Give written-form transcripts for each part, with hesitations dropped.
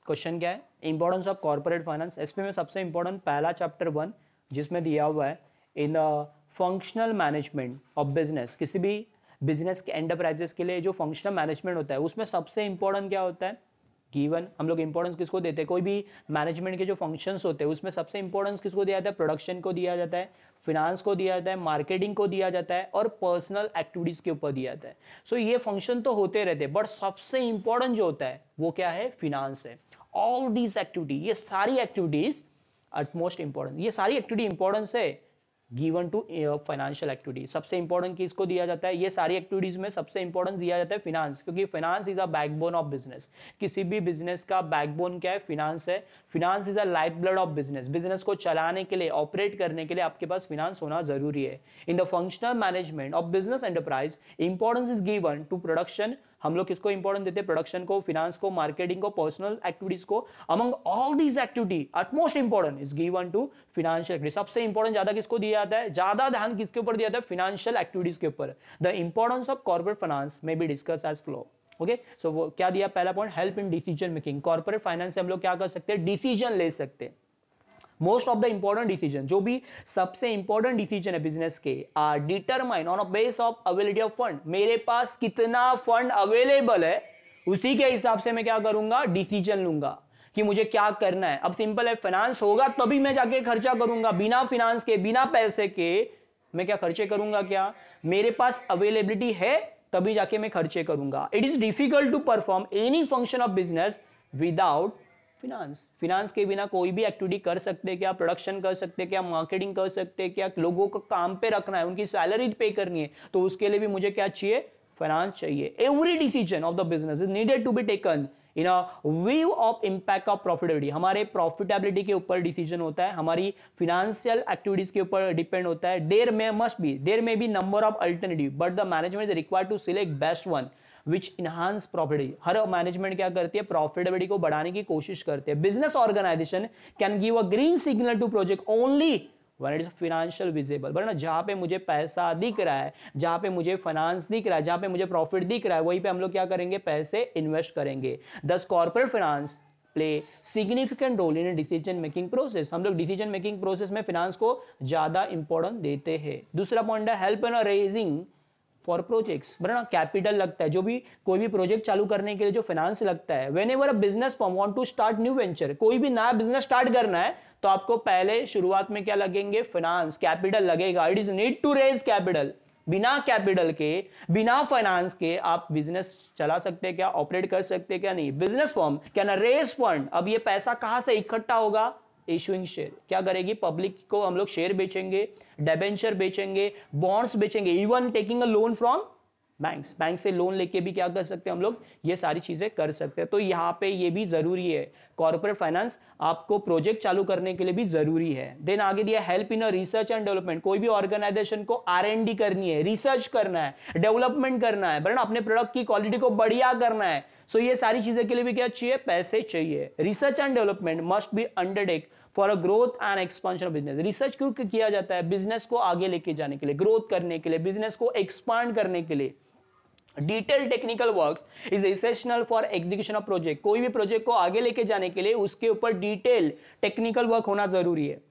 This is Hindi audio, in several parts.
क्वेश्चन क्या है, इंपॉर्टेंस ऑफ कॉर्पोरेट फाइनेंस। इसमें सबसे इंपॉर्टेंट पहला चैप्टर 1 जिसमें दिया हुआ है in the functional management of business. किसी भी बिजनेस के एंटरप्राइजेस के लिए जो फंक्शनल मैनेजमेंट होता है उसमें सबसे इंपॉर्टेंट क्या होता है, गिवन हम लोग इंपॉर्टेंस किसको देते हैं, कोई भी मैनेजमेंट के जो फंक्शंस होते हैं उसमें सबसे इंपॉर्टेंस किसको दिया जाता है, प्रोडक्शन को दिया जाता है, फिनांस को दिया जाता है, मार्केटिंग को दिया जाता है और पर्सनल एक्टिविटीज के ऊपर दिया जाता है। सो ये फंक्शन तो होते रहते हैं बट सबसे इंपॉर्टेंट जो होता है वो क्या है, फिनांस है। ऑल दीज एक्टिविटी, ये सारी एक्टिविटीज अटमोस्ट इंपॉर्टेंट, ये सारी एक्टिविटी इंपॉर्टेंस है गिवन टू फाइनेंशियल एक्टिविटी। सबसे इंपॉर्टेंट किसको दिया जाता है, ये सारी एक्टिविटीज में सबसे इंपॉर्टेंट दिया जाता है फिनांस, क्योंकि finance is a backbone of business. किसी भी बिजनेस का बैकबोन क्या है, फिनांस है। Finance is a life blood of business. Business को चलाने के लिए, ऑपरेट करने के लिए आपके पास फिनांस होना जरूरी है। In the functional management of business enterprise importance is given to production. हम लोग किसको इंपॉर्टेंट देते हैं, प्रोडक्शन को, फिनांस को, मार्केटिंग को, पर्सनल एक्टिविटीज को। Among all these activity utmost important is given to financial activity. सबसे इंपॉर्टेंट ज्यादा किसको दिया जाता है, ज्यादा ध्यान किसके ऊपर दिया जाता है, फिनेंशियल एक्टिविटीज के ऊपर। The importance of corporate finance में be discussed as flow. Okay, so वो क्या दिया, पहला point, help in decision making. Corporate finance से हम लोग क्या कर सकते हैं, डिसीजन ले सकते हैं। Most of the important decision, जो भी सबसे इंपॉर्टेंट डिसीजन है बिजनेस के, are determine on a base of availability of fund. मेरे पास कितना फंड अवेलेबल है उसी के हिसाब से मैं क्या करूंगा, डिसीजन लूंगा कि मुझे क्या करना है। अब सिंपल है, फाइनेंस होगा तभी मैं जाके खर्चा करूंगा, बिना फाइनेंस के, बिना पैसे के मैं क्या खर्चे करूंगा, क्या मेरे पास अवेलेबिलिटी है तभी जाके मैं खर्चे करूंगा। It is difficult to perform any function of business without finance. Finance के बिना कोई भी एक्टिविटी कर सकते क्या, प्रोडक्शन कर सकते क्या, मार्केटिंग कर सकते क्या, लोगों को काम पे रखना है, उनकी सैलरी पे करनी है, तो उसके लिए भी मुझे क्या चाहिए, फाइनेंस चाहिए। Every decision of the business is needed to be taken in a view of impact of profitability. हमारे प्रॉफिटेबिलिटी के ऊपर डिसीजन होता है, हमारी फिनेंशियल एक्टिविटीज के ऊपर डिपेंड होता है। There may be number of alternative but the management is required to select best one which enhance profitability. हर मैनेजमेंट क्या करती है, प्रॉफिटेबिलिटी को बढ़ाने की कोशिश करते हैं। Business organisation can give a green signal to project only when it is financial visible। वरना जहां पे मुझे पैसा दिख रहा है, जहां पे मुझे फाइनेंस दिख रहा है, जहां पे मुझे प्रॉफिट दिख रहा है, वहीं पे हम लोग क्या करेंगे, पैसे इन्वेस्ट करेंगे। Thus corporate finance play significant role in decision making process. हम लोग डिसीजन मेकिंग प्रोसेस में फाइनेंस को ज्यादा इंपॉर्टेंट देते हैं। दूसरा पॉइंट है help in raising for projects. बराबर ना, कैपिटल लगता है, जो भी कोई भी प्रोजेक्ट चालू करने के लिए जो फाइनेंस लगता है। Whenever a business firm want to start new venture, कोई भी नया बिजनेस स्टार्ट करना है तो आपको पहले शुरुआत में क्या लगेंगे, फाइनेंस, कैपिटल लगेगा। It is need to raise capital. बिना कैपिटल के, बिना फाइनेंस के आप बिजनेस चला सकते हैं क्या, ऑपरेट कर सकते हैं क्या, नहीं। Business firm can raise fund. अब ये पैसा कहां से इकट्ठा होगा, इशुइंग शेयर। क्या करेगी, पब्लिक को हम लोग शेयर बेचेंगे, डिबेंचर बेचेंगे, बॉन्ड्स बेचेंगे, even taking a loan from banks. Bank से लोन लेके भी क्या कर सकते हैं हम लोग, ये सारी चीजें कर सकते हैं। तो यहां पे ये भी जरूरी है, कॉर्पोरेट फाइनेंस आपको प्रोजेक्ट चालू करने के लिए भी जरूरी है। देन आगे दिया help in research and development. कोई भी ऑर्गेनाइजेशन को R&D करनी है, रिसर्च करना है, डेवलपमेंट करना है, बराबर, अपने प्रोडक्ट की क्वालिटी को बढ़िया करना है। सो ये सारी चीजें के लिए भी क्या चाहिए, पैसे चाहिए। Research and development must be undertake for a growth and expansion of business. Research क्यों किया जाता है, बिजनेस को आगे लेके जाने के लिए, ग्रोथ करने के लिए, बिजनेस को एक्सपांड करने के लिए। Detail technical work is essential for execution of project. कोई भी प्रोजेक्ट को आगे लेके जाने के लिए उसके ऊपर डिटेल टेक्निकल वर्क होना जरूरी है।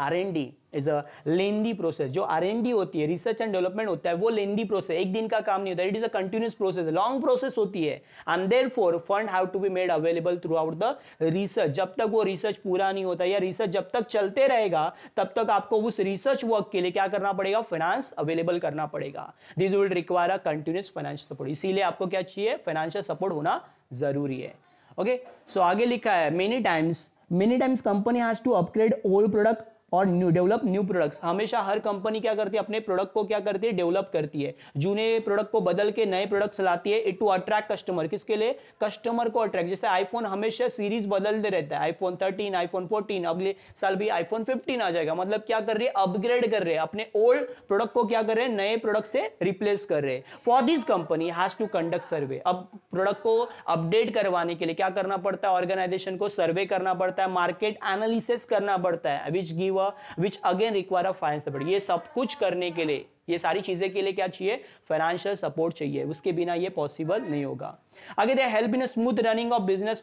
R&D is a lengthy process. जो R&D होती है, रिसर्च एंड डेवलपमेंट होता है, वो लेंदी प्रोसेस, एक दिन का काम नहीं होता। It is a continuous process, long process होती है। And therefore fund have to be made available throughout the research. जब तक वो रिसर्च पूरा नहीं होता या रिसर्च जब तक चलते रहेगा तब तक आपको उस रिसर्च वर्क के लिए क्या करना पड़ेगा, फाइनेंस अवेलेबल करना पड़ेगा। This will require a continuous financial support. इसीलिए आपको क्या चाहिए, फाइनेंशियल सपोर्ट होना जरूरी है। ओके, सो आगे लिखा है many times company has to upgrade old product और डेवलप न्यू प्रोडक्ट्स। हमेशा हर कंपनी क्या करती है, अपने प्रोडक्ट को क्या करती है, डेवलप करती है। जूने प्रोडक्ट को बदल के नए प्रोडक्ट्स लाती है, इट टू अट्रैक्ट कस्टमर। किसके लिए, कस्टमर को अट्रैक्ट। जैसे आईफोन हमेशा सीरीज बदलते रहता है, आईफोन 13, आईफोन 14, अगले साल भी आईफोन 15 आ जाएगा। मतलब क्या कर रही है, अपग्रेड कर रहे हैं, अपने ओल्ड प्रोडक्ट को क्या कर रहे हैं, नए प्रोडक्ट से रिप्लेस कर रहे हैं। For this company has to conduct survey. अब प्रोडक्ट को अपडेट करवाने के लिए क्या करना पड़ता है, ऑर्गेनाइजेशन को सर्वे करना पड़ता है, मार्केट एनालिसिस करना पड़ता है, which again require a financial support। ये सब कुछ करने के लिए, ये सारी चीजें के लिए क्या चाहिए, फाइनेंशियल सपोर्ट चाहिए। उसके बिना ये पॉसिबल नहीं होगा। आगे they help in smooth running of business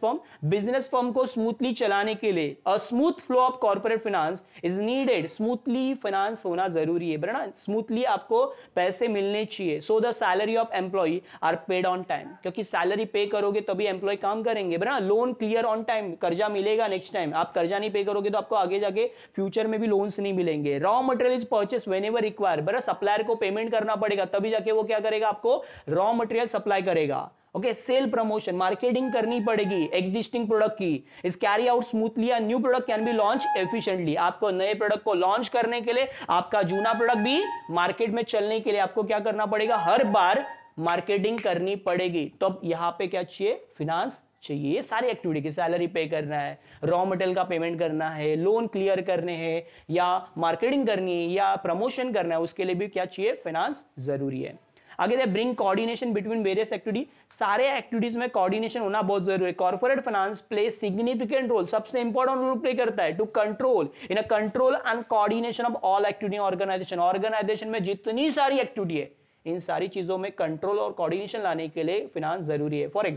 firm को स्मूथली चलाने के लिए a smooth flow of corporate finance is needed. Smoothly finance होना जरूरी है, बराबर ना, स्मूथली आपको पैसे मिलने चाहिए। So the salary of employee are paid on time, क्योंकि सैलरी पे करोगे तभी एम्प्लॉय काम करेंगे, बराबर। लोन क्लियर ऑन टाइम, कर्जा मिलेगा नेक्स्ट टाइम। आप कर्जा नहीं पे करोगे तो आपको आगे जाके फ्यूचर में भी लोन्स नहीं मिलेंगे। Raw material is purchase whenever require, बराबर, सप्लायर को पेमेंट करना पड़ेगा तभी जाके वो क्या करेगा, आपको रॉ मटेरियल सप्लाई करेगा। ओके, सेल प्रमोशन, मार्केटिंग करनी पड़ेगी एग्जिस्टिंग प्रोडक्ट की। इस carry out smoothly and new product can be launch efficiently. आपको नए प्रोडक्ट को लॉन्च करने के लिए, आपका जूना प्रोडक्ट भी मार्केट में चलने के लिए आपको क्या करना पड़ेगा, हर बार मार्केटिंग करनी पड़ेगी। तो अब यहां पे क्या चाहिए, फिनांस चाहिए। ये सारी एक्टिविटी की सैलरी पे करना है, रॉ मटेरियल का पेमेंट करना है, लोन क्लियर करने हैं, या मार्केटिंग करनी है, या प्रमोशन करना है, उसके लिए भी क्या चाहिए, फाइनेंस जरूरी है। आगे they bring coordination between various activity. सारे एक्टिविटीज में कोऑर्डिनेशन होना बहुत जरूरी है। Corporate finance play significant role, सबसे इंपॉर्टेंट रोल प्ले करता है to control in a control and coordination of all activity organisation. Organisation में जितनी सारी एक्टिविटी है, इन सारी चीजों में कंट्रोल और कोऑर्डिनेशन लाने के लिए फाइनेंस जरूरी है। फॉर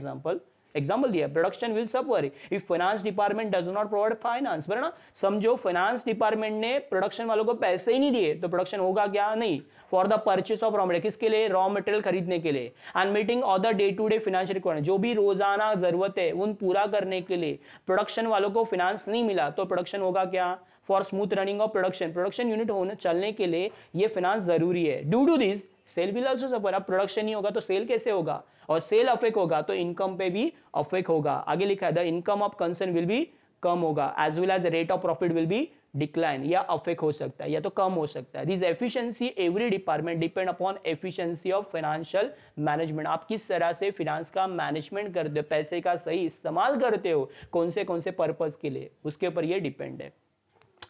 एग्जाम्पल दिया, production will suffer if finance department does not provide finance, बराबर ना। समझो फाइनेंस डिपार्टमेंट ने प्रोडक्शन वालों को पैसे ही नहीं दिए तो प्रोडक्शन होगा क्या, नहीं। For the purchase of raw material, किसके लिए, रॉ मटेरियल खरीदने के लिए। And meeting other day to day financial requirement, जो भी रोजाना जरूरत है उन पूरा करने के लिए प्रोडक्शन वालों को फाइनेंस नहीं मिला तो प्रोडक्शन होगा क्या। For smooth running of production unit होने चलने के लिए ये फाइनेंस जरूरी है। Due to this sale will also suffer. अब प्रोडक्शन नहीं होगा तो सेल कैसे होगा, और सेल अफेक्ट होगा तो इनकम पे भी अफेक्ट होगा। आगे लिखा है the income of concern will be कम होगा, as well as rate of profit will be decline, या अफेक्ट हो सकता है या तो कम हो सकता है। This efficiency every department depend upon efficiency of financial management. आप किस तरह से फाइनेंस का मैनेजमेंट करते हो, पैसे का सही इस्तेमाल करते हो, कौन से पर्पस के लिए, उसके ऊपर ये डिपेंड है।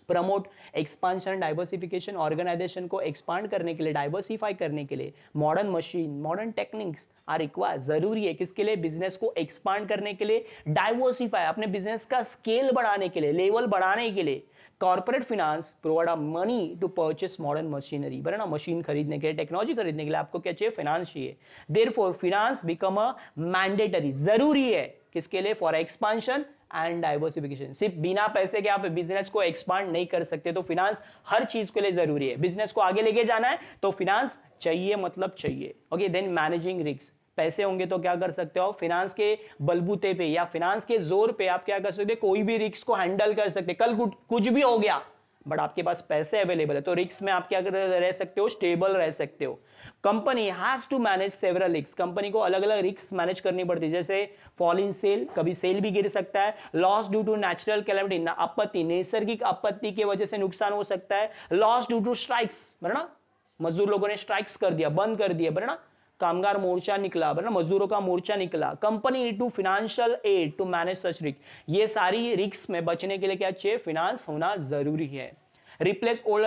प्रमोट एक्सपांशन डाइवर्सिफिकेशन, ऑर्गेनाइजेशन को एक्सपांड करने के लिए, डाइवर्सिफाई करने के लिए modern machine, modern techniques are required, जरूरी है। किसके लिए, बिजनेस को एक्सपांड करने के लिए, डाइवर्सिफाई, अपने बिजनेस का स्केल बढ़ाने के लिए, लेवल बढ़ाने के लिए। Corporate finance provide a money to purchase modern machinery, बराबर ना, मशीन खरीदने के लिए, टेक्नोलॉजी खरीदने के लिए आपको क्या चाहिए, फाइनेंस चाहिए। Therefore finance become a mandatory, जरूरी है, किसके लिए, फॉर एक्सपांशन एंड डाइवर्सिफिकेशन। सिर्फ बिना पैसे के आप बिजनेस को एक्सपांड नहीं कर सकते, तो फाइनेंस हर चीज के लिए जरूरी है। बिजनेस को आगे लेके जाना है तो फाइनेंस चाहिए, मतलब चाहिए। ओके, देन मैनेजिंग रिस्क, पैसे होंगे तो क्या कर सकते हो, फाइनेंस के बलबूते पे या फाइनेंस के जोर पे आप क्या कर सकते हो, कोई भी रिस्क को हैंडल कर सकते। कल कुछ भी हो गया बट आपके पास पैसे अवेलेबल है तो रिस्क में आप क्या रह सकते हो, स्टेबल रह सकते हो। Company has to manage several risk, company को अलग अलग रिस्क मैनेज करनी पड़ती है, जैसे फॉल इन सेल, कभी सेल भी गिर सकता है। Loss due to natural calamity, आपत्ति, नैसर्गिक आपत्ति की वजह से नुकसान हो सकता है। लॉस ड्यू टू स्ट्राइक्स, बराबर ना, मजदूर लोगों ने स्ट्राइक्स कर दिया, बंद कर दिया, बराबर ना, कामगार मोर्चा निकला, बराबर, मजदूरों का मोर्चा निकला। Company need to financial aid to manage such risk, ये सारी रिस्क में बचने के लिए क्या चाहिए, फाइनेंस होना जरूरी है। रिप्लेस ओल्ड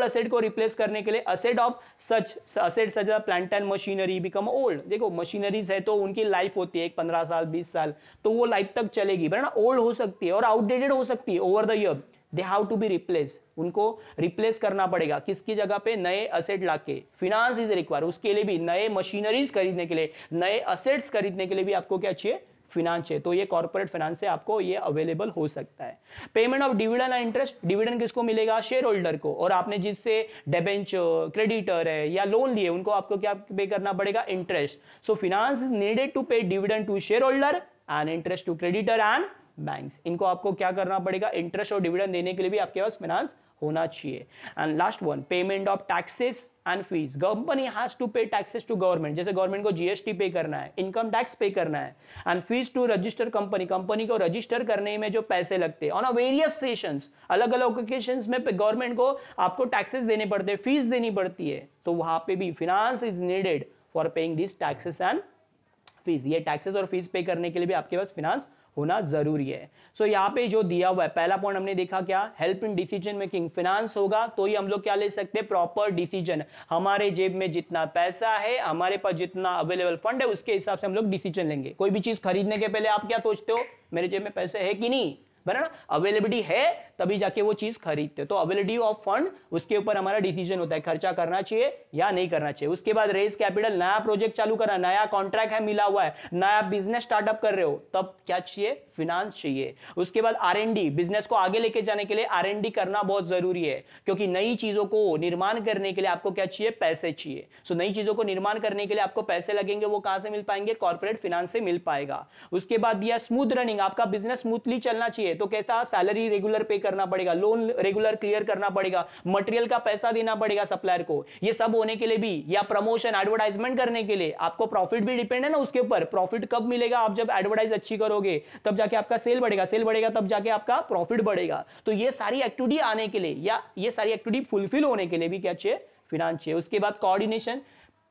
असेट को रिप्लेस करने के लिए, asset of such plant and machinery become old. देखो मशीनरीज है तो उनकी लाइफ होती है 15 साल 20 साल, तो वो लाइफ तक चलेगी, बराबर ना, ओल्ड हो सकती है और आउटडेटेड हो सकती है over the year. They have to be replace, उनको रिप्लेस करना पड़ेगा, किसकी जगह पे, नए असेट लाके। फिनांस इज रिक्वायर, उसके लिए भी नए मशीनरीज खरीदने के लिए, नए असेट्स खरीदने के लिए भी आपको क्या चाहिए, फिनांस है। तो ये कॉर्पोरेट फाइनेंस से आपको ये अवेलेबल हो सकता है। Payment of dividend and interest, dividend किसको मिलेगा, शेयर होल्डर को, और आपने जिससे डिबेंचर, क्रेडिटर है या लोन लिए उनको आपको क्या पे करना पड़ेगा, interest. So finance is needed to pay dividend to share holder and interest to creditor and banks. इनको आपको क्या करना पड़ेगा, इंटरेस्ट और डिविडेंड देने के लिए भी आपके पास फाइनेंस होना चाहिए। And last one, payment of taxes and fees, company has to pay taxes to government, जैसे गवर्नमेंट को जीएसटी पे करना है, इनकम टैक्स पे करना है। And fees to register company, company को रजिस्टर करने में जो पैसे लगते हैं ऑन अ वेरियस सेशंस, अलग अलग ओकेशंस में गवर्नमेंट को आपको टैक्सेस देने पड़ते हैं, फीस देनी पड़ती है, तो वहां पे भी finance is needed for paying this taxes and fees. ये टैक्सेस और फीस पे करने के लिए भी आपके पास फाइनेंस होना जरूरी है। सो यहाँ पे जो दिया हुआ है, पहला पॉइंट हमने देखा क्या, help in decision making, finance होगा तो ही हम लोग क्या ले सकते हैं, प्रॉपर डिसीजन। हमारे जेब में जितना पैसा है, हमारे पास जितना अवेलेबल फंड है, उसके हिसाब से हम लोग डिसीजन लेंगे। कोई भी चीज खरीदने के पहले आप क्या सोचते हो, मेरे जेब में पैसे है कि नहीं, बराबर ना, अवेलेबिलिटी है तभी जाके वो चीज खरीदते। तो अवेलेबिलिटी ऑफ फंड, उसके ऊपर हमारा डिसीजन होता है खर्चा करना चाहिए या नहीं करना चाहिए। उसके बाद रेज कैपिटल, नया प्रोजेक्ट चालू करना, नया कॉन्ट्रैक्ट है मिला हुआ है, नया बिजनेस स्टार्टअप कर रहे हो, तब क्या चाहिए, फिनांस चाहिए। उसके बाद R&D, बिजनेस को आगे लेके जाने के लिए R&D करना बहुत जरूरी है, क्योंकि नई चीजों को निर्माण करने के लिए आपको क्या चाहिए, पैसे चाहिए। सो नई चीजों को निर्माण करने के लिए आपको पैसे लगेंगे, वो कहां से मिल पाएंगे, कॉर्पोरेट फाइनेंस से मिल पाएगा। उसके बाद दिया स्मूथ रनिंग, आपका बिजनेस स्मूथली चलना चाहिए, तो कैसा, सैलरी रेगुलर पे करना पड़ेगा, लोन रेगुलर क्लियर करना पड़ेगा, मटेरियल का पैसा देना पड़ेगा सप्लायर को। ये सब होने के लिए भी, या प्रमोशन एडवर्टाइजमेंट करने के लिए आपको प्रॉफिट भी डिपेंड है ना उसके ऊपर। प्रॉफिट कब मिलेगा, आप जब एडवर्टाइज अच्छी करोगे तब जाके आपका सेल बढ़ेगा, सेल बढ़ेगा तब जाके आपका प्रॉफिट बढ़ेगा। तो ये सारी एक्टिविटी आने के लिए, या ये सारी एक्टिविटी फुलफिल होने के लिए भी क्या चाहिए, फिनांस चाहिए। उसके बाद कोऑर्डिनेशन,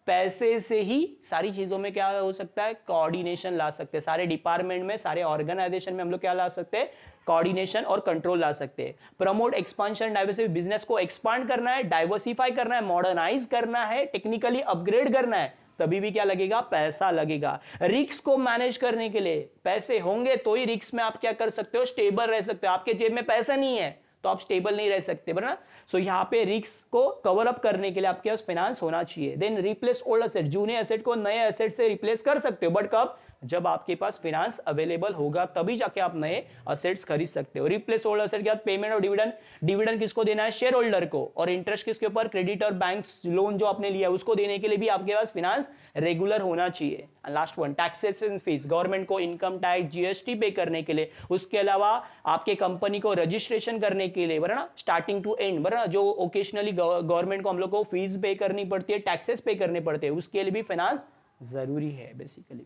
पैसे से ही सारी चीजों में क्या हो सकता है, कोऑर्डिनेशन ला सकते हैं। सारे डिपार्टमेंट में, सारे ऑर्गेनाइजेशन में हम लोग क्या ला सकते हैं, कोऑर्डिनेशन और कंट्रोल ला सकते हैं। प्रमोट एक्सपांशन डाइवर्सिफाई, बिजनेस को एक्सपांड करना है, डाइवर्सिफाई करना है, मॉडर्नाइज करना है, टेक्निकली अपग्रेड करना है, तभी भी क्या लगेगा, पैसा लगेगा। रिस्क को मैनेज करने के लिए पैसे होंगे तो ही रिस्क में आप क्या कर सकते हो, स्टेबल रह सकते हो। आपके जेब में पैसा नहीं है तो आप स्टेबल नहीं रह सकते, बराबर। सो यहाँ पे रिस्क को कवर अप करने के लिए आपके पास फाइनेंस होना चाहिए। देन रिप्लेस ओल्ड एसेट, जूने एसेट को नए एसेट से रिप्लेस कर सकते हो, बट कब, जब आपके पास फाइनेंस अवेलेबल होगा तभी जाके आप नए एसेट्स खरीद सकते हो। रिप्लेस ओल्ड एसेट के बाद पेमेंट और डिविडेंड, डिविडेंड किसको देना है, शेयर होल्डर को, और इंटरेस्ट किसके ऊपर, क्रेडिटर, बैंक लोन जो आपने लिया उसको देने के लिए भी आपके पास फाइनेंस रेगुलर होना चाहिए। Last one, taxation fees, government को इनकम टैक्स, जीएसटी पे करने के लिए। उसके अलावा आपके कंपनी को रजिस्ट्रेशन करने के लिए, बराबर ना, स्टार्टिंग टू एंड, बराबर, जो ओकेशनली गवर्नमेंट को हम लोग को फीस पे करनी पड़ती है, टैक्सेस पे करने पड़ते हैं, उसके लिए भी फाइनेंस जरूरी है बेसिकली।